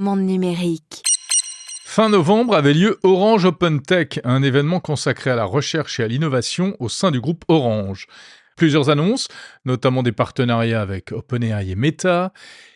Monde numérique. Fin novembre avait lieu Orange Open Tech, un événement consacré à la recherche et à l'innovation au sein du groupe Orange. Plusieurs annonces, notamment des partenariats avec OpenAI et Meta,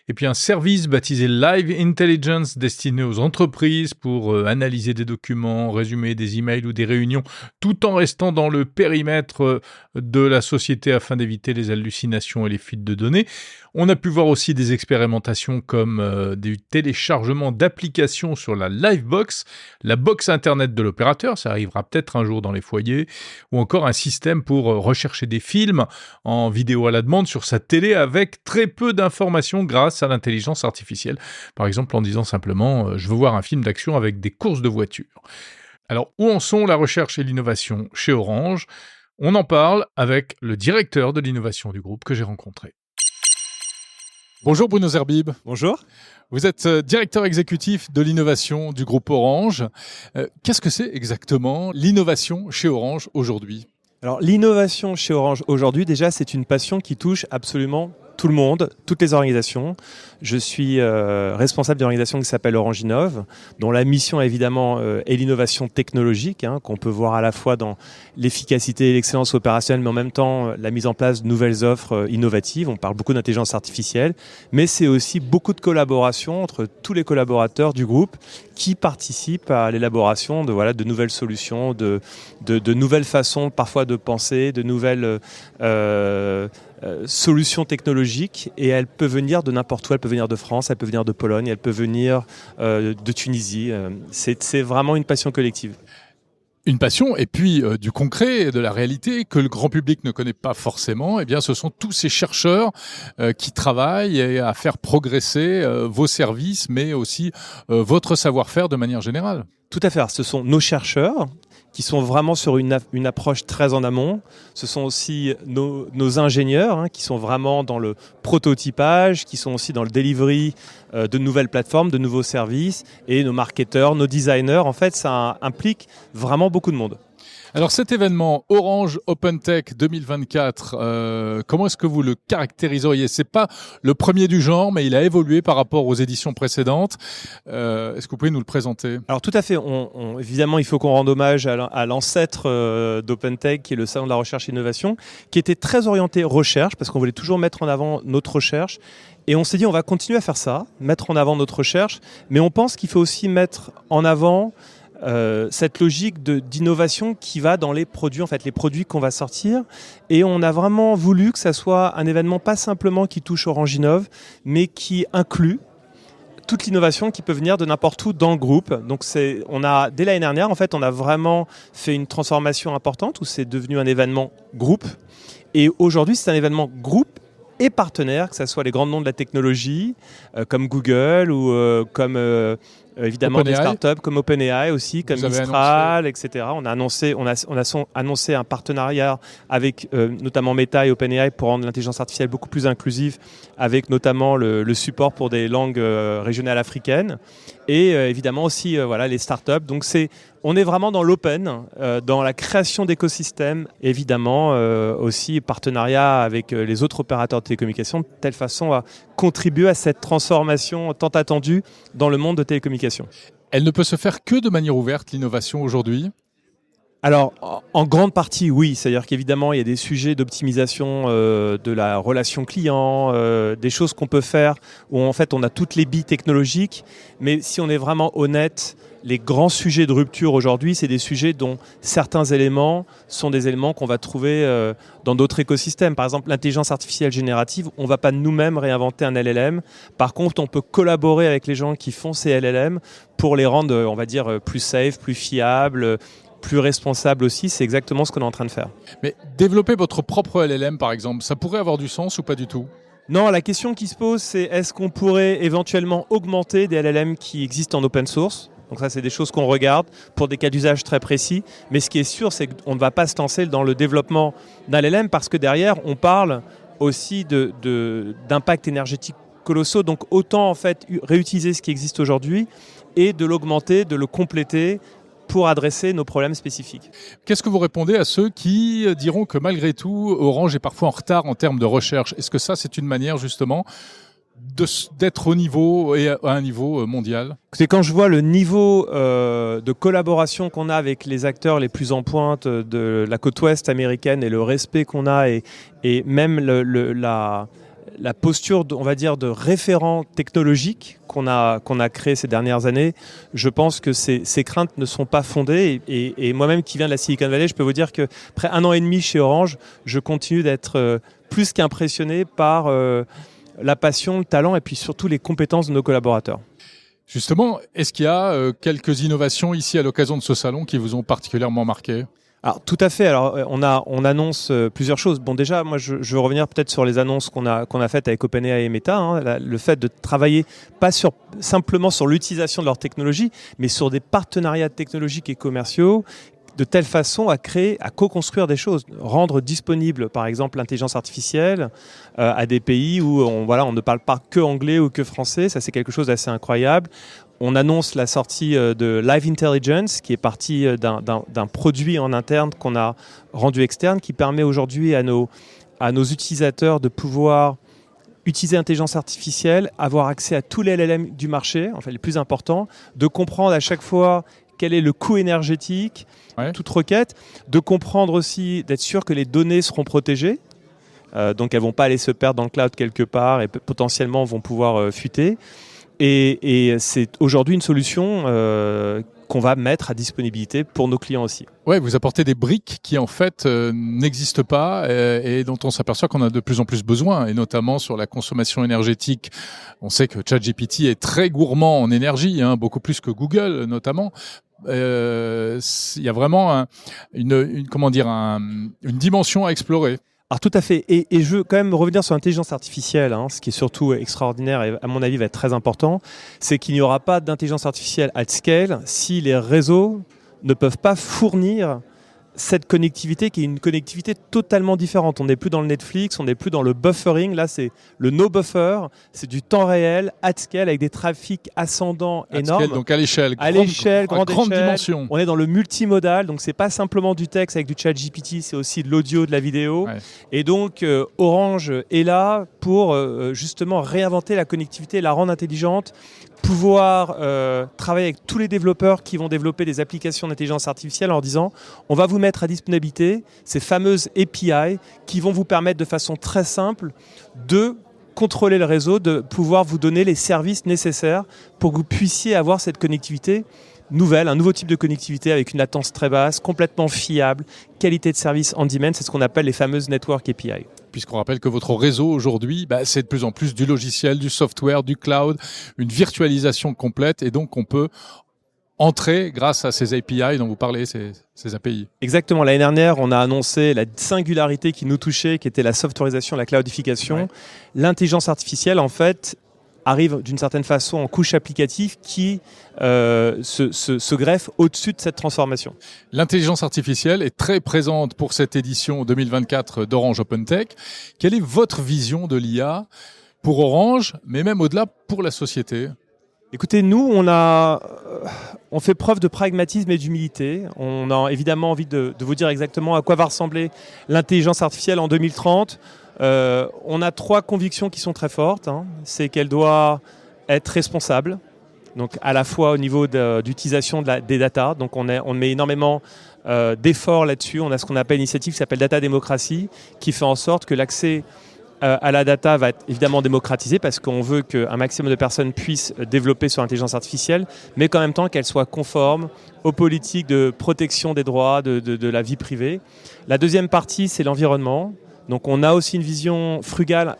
et puis un service baptisé Live Intelligence destiné aux entreprises pour analyser des documents, résumer des emails ou des réunions, tout en restant dans le périmètre de la société afin d'éviter les hallucinations et les fuites de données. On a pu voir aussi des expérimentations comme du téléchargement d'applications sur la Livebox, la box internet de l'opérateur, ça arrivera peut-être un jour dans les foyers, ou encore un système pour rechercher des films en vidéo à la demande sur sa télé avec très peu d'informations grâce à l'intelligence artificielle. Par exemple, en disant simplement « je veux voir un film d'action avec des courses de voitures ». Alors, où en sont la recherche et l'innovation chez Orange ? On en parle avec le directeur de l'innovation du groupe que j'ai rencontré. Bonjour Bruno Zerbib. Bonjour. Vous êtes directeur exécutif de l'innovation du groupe Orange. Qu'est-ce que c'est exactement l'innovation chez Orange aujourd'hui ? Alors l'innovation chez Orange aujourd'hui, déjà, c'est une passion qui touche absolument tout le monde, toutes les organisations. Je suis responsable d'une organisation qui s'appelle Orange Innove, dont la mission évidemment est l'innovation technologique, qu'on peut voir à la fois dans l'efficacité et l'excellence opérationnelle, mais en même temps la mise en place de nouvelles offres innovatives. On parle beaucoup d'intelligence artificielle, mais c'est aussi beaucoup de collaboration entre tous les collaborateurs du groupe qui participent à l'élaboration de nouvelles solutions, de nouvelles façons parfois de penser, de nouvelles solutions technologiques, et elle peut venir de n'importe où, elle peut venir de France, elle peut venir de Pologne, elle peut venir de Tunisie. C'est vraiment une passion collective. Une passion et puis du concret, de la réalité que le grand public ne connaît pas forcément. Eh bien, ce sont tous ces chercheurs qui travaillent à faire progresser vos services, mais aussi votre savoir-faire de manière générale. Tout à fait. Ce sont nos chercheurs qui sont vraiment sur une approche très en amont. Ce sont aussi nos ingénieurs qui sont vraiment dans le prototypage, qui sont aussi dans le delivery de nouvelles plateformes, de nouveaux services, et nos marketeurs, nos designers. En fait, ça implique vraiment beaucoup de monde. Alors cet événement Orange Open Tech 2024, comment est-ce que vous le caractériseriez ? C'est pas le premier du genre, mais il a évolué par rapport aux éditions précédentes. Est-ce que vous pouvez nous le présenter ? Alors tout à fait. Évidemment, il faut qu'on rende hommage à l'ancêtre d'Open Tech, qui est le Salon de la Recherche et Innovation, qui était très orienté recherche, parce qu'on voulait toujours mettre en avant notre recherche. Et on s'est dit, on va continuer à faire ça, mettre en avant notre recherche, mais on pense qu'il faut aussi mettre en avant cette logique d'innovation qui va dans les produits, en fait, les produits qu'on va sortir. Et on a vraiment voulu que ça soit un événement pas simplement qui touche Orange Innove, mais qui inclut toute l'innovation qui peut venir de n'importe où dans le groupe. Donc dès l'année dernière, en fait, on a vraiment fait une transformation importante où c'est devenu un événement groupe. Et aujourd'hui, c'est un événement groupe et partenaires, que ce soit les grands noms de la technologie, comme Google ou comme évidemment OpenAI. des startups comme OpenAI aussi, comme Vous avez Mistral, etc. On a annoncé un partenariat avec notamment Meta et OpenAI pour rendre l'intelligence artificielle beaucoup plus inclusive, avec notamment le support pour des langues régionales africaines, et évidemment aussi les startups. Donc on est vraiment dans l'open, dans la création d'écosystèmes, évidemment aussi partenariat avec les autres opérateurs de télécommunications, de telle façon à contribuer à cette transformation tant attendue dans le monde de télécommunications. Elle ne peut se faire que de manière ouverte, l'innovation aujourd'hui ? Alors, en grande partie, oui. C'est-à-dire qu'évidemment, il y a des sujets d'optimisation de la relation client, des choses qu'on peut faire où en fait on a toutes les billes technologiques. Mais si on est vraiment honnête, les grands sujets de rupture aujourd'hui, c'est des sujets dont certains éléments sont des éléments qu'on va trouver dans d'autres écosystèmes. Par exemple, l'intelligence artificielle générative, on ne va pas nous-mêmes réinventer un LLM. Par contre, on peut collaborer avec les gens qui font ces LLM pour les rendre, on va dire, plus safe, plus fiables, plus responsable aussi. C'est exactement ce qu'on est en train de faire. Mais développer votre propre LLM, par exemple, ça pourrait avoir du sens ou pas du tout ? Non, la question qui se pose, c'est est-ce qu'on pourrait éventuellement augmenter des LLM qui existent en open source ? Donc ça, c'est des choses qu'on regarde pour des cas d'usage très précis. Mais ce qui est sûr, c'est qu'on ne va pas se lancer dans le développement d'un LLM parce que derrière, on parle aussi d'impact énergétique colossaux. Donc autant en fait réutiliser ce qui existe aujourd'hui et de l'augmenter, de le compléter pour adresser nos problèmes spécifiques. Qu'est-ce que vous répondez à ceux qui diront que malgré tout, Orange est parfois en retard en termes de recherche ? Est-ce que ça, c'est une manière justement d'être au niveau et à un niveau mondial? C'est quand je vois le niveau de collaboration qu'on a avec les acteurs les plus en pointe de la côte ouest américaine et le respect qu'on a et même la posture, on va dire, de référent technologique qu'on a créé ces dernières années, je pense que ces craintes ne sont pas fondées. Et moi-même qui viens de la Silicon Valley, je peux vous dire que après 1 an et demi chez Orange, je continue d'être plus qu'impressionné par la passion, le talent et puis surtout les compétences de nos collaborateurs. Justement, est-ce qu'il y a quelques innovations ici à l'occasion de ce salon qui vous ont particulièrement marqué? Alors tout à fait. Alors on annonce plusieurs choses. Bon déjà, moi je veux revenir peut-être sur les annonces qu'on a faites avec OpenAI et Meta. Le fait de travailler pas simplement sur l'utilisation de leur technologie, mais sur des partenariats technologiques et commerciaux, de telle façon à co-construire des choses, rendre disponible par exemple l'intelligence artificielle à des pays où on ne parle pas que anglais ou que français. Ça c'est quelque chose d'assez incroyable. On annonce la sortie de Live Intelligence, qui est partie d'un produit en interne qu'on a rendu externe, qui permet aujourd'hui à nos utilisateurs de pouvoir utiliser l'intelligence artificielle, avoir accès à tous les LLM du marché, en fait les plus importants, de comprendre à chaque fois quel est le coût énergétique, toute requête, de comprendre aussi, d'être sûr que les données seront protégées, donc elles ne vont pas aller se perdre dans le cloud quelque part et potentiellement vont pouvoir fuiter. Et c'est aujourd'hui une solution qu'on va mettre à disponibilité pour nos clients aussi. Ouais, vous apportez des briques qui en fait n'existent pas et dont on s'aperçoit qu'on a de plus en plus besoin, et notamment sur la consommation énergétique. On sait que ChatGPT est très gourmand en énergie, beaucoup plus que Google notamment. Il y a vraiment une dimension à explorer. Alors tout à fait, et je veux quand même revenir sur l'intelligence artificielle, ce qui est surtout extraordinaire et à mon avis va être très important, c'est qu'il n'y aura pas d'intelligence artificielle at scale si les réseaux ne peuvent pas fournir cette connectivité qui est une connectivité totalement différente. On n'est plus dans le Netflix, on n'est plus dans le buffering, là c'est le no buffer, c'est du temps réel, at scale, avec des trafics ascendants énormes. Scale, donc à l'échelle, grande dimension. On est dans le multimodal, donc c'est pas simplement du texte avec du chat GPT, c'est aussi de l'audio, de la vidéo. Ouais. Et donc Orange est là pour justement réinventer la connectivité, la rendre intelligente, pouvoir travailler avec tous les développeurs qui vont développer des applications d'intelligence artificielle en leur disant on va vous mettre à disponibilité ces fameuses API qui vont vous permettre de façon très simple de contrôler le réseau, de pouvoir vous donner les services nécessaires pour que vous puissiez avoir cette connectivité nouvelle, un nouveau type de connectivité avec une latence très basse, complètement fiable, qualité de service on demand, c'est ce qu'on appelle les fameuses Network API. Puisqu'on rappelle que votre réseau aujourd'hui, c'est de plus en plus du logiciel, du software, du cloud, une virtualisation complète, et donc on peut entrer grâce à ces API dont vous parlez, ces API. Exactement. L'année dernière, on a annoncé la singularité qui nous touchait, qui était la softwareisation, la cloudification. Ouais. L'intelligence artificielle, en fait, arrive d'une certaine façon en couche applicative qui se greffe au-dessus de cette transformation. L'intelligence artificielle est très présente pour cette édition 2024 d'Orange OpenTech. Quelle est votre vision de l'IA pour Orange, mais même au-delà pour la société ? Écoutez, nous, on fait preuve de pragmatisme et d'humilité. On a évidemment envie de vous dire exactement à quoi va ressembler l'intelligence artificielle en 2030. On a 3 convictions qui sont très fortes. C'est qu'elle doit être responsable, donc à la fois au niveau d'utilisation des data. Donc on met énormément d'efforts là-dessus. On a ce qu'on appelle une initiative qui s'appelle Data Démocratie, qui fait en sorte que l'accès à la data va être évidemment démocratisé parce qu'on veut qu'un maximum de personnes puissent développer sur l'intelligence artificielle, mais qu'en même temps qu'elle soit conforme aux politiques de protection des droits, de la vie privée. La deuxième partie, c'est l'environnement. Donc on a aussi une vision frugale,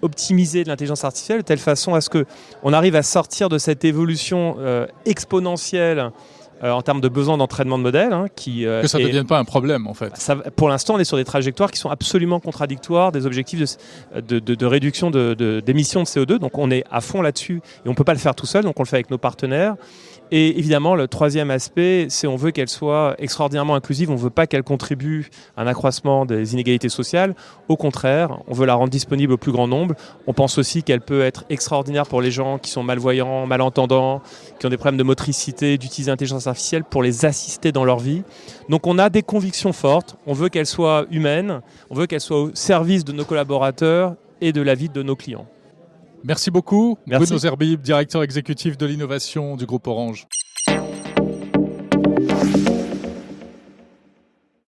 optimisée de l'intelligence artificielle, de telle façon à ce qu'on arrive à sortir de cette évolution exponentielle en termes de besoin d'entraînement de modèles. Que ça ne devienne pas un problème, en fait. Pour l'instant, on est sur des trajectoires qui sont absolument contradictoires, des objectifs de réduction d'émissions de CO2. Donc on est à fond là-dessus et on ne peut pas le faire tout seul, donc on le fait avec nos partenaires. Et évidemment, le troisième aspect, c'est on veut qu'elle soit extraordinairement inclusive. On ne veut pas qu'elle contribue à un accroissement des inégalités sociales. Au contraire, on veut la rendre disponible au plus grand nombre. On pense aussi qu'elle peut être extraordinaire pour les gens qui sont malvoyants, malentendants, qui ont des problèmes de motricité, d'utiliser l'intelligence artificielle pour les assister dans leur vie. Donc on a des convictions fortes. On veut qu'elle soit humaine. On veut qu'elle soit au service de nos collaborateurs et de la vie de nos clients. Merci beaucoup, Merci. Bruno Zerbib, directeur exécutif de l'innovation du groupe Orange.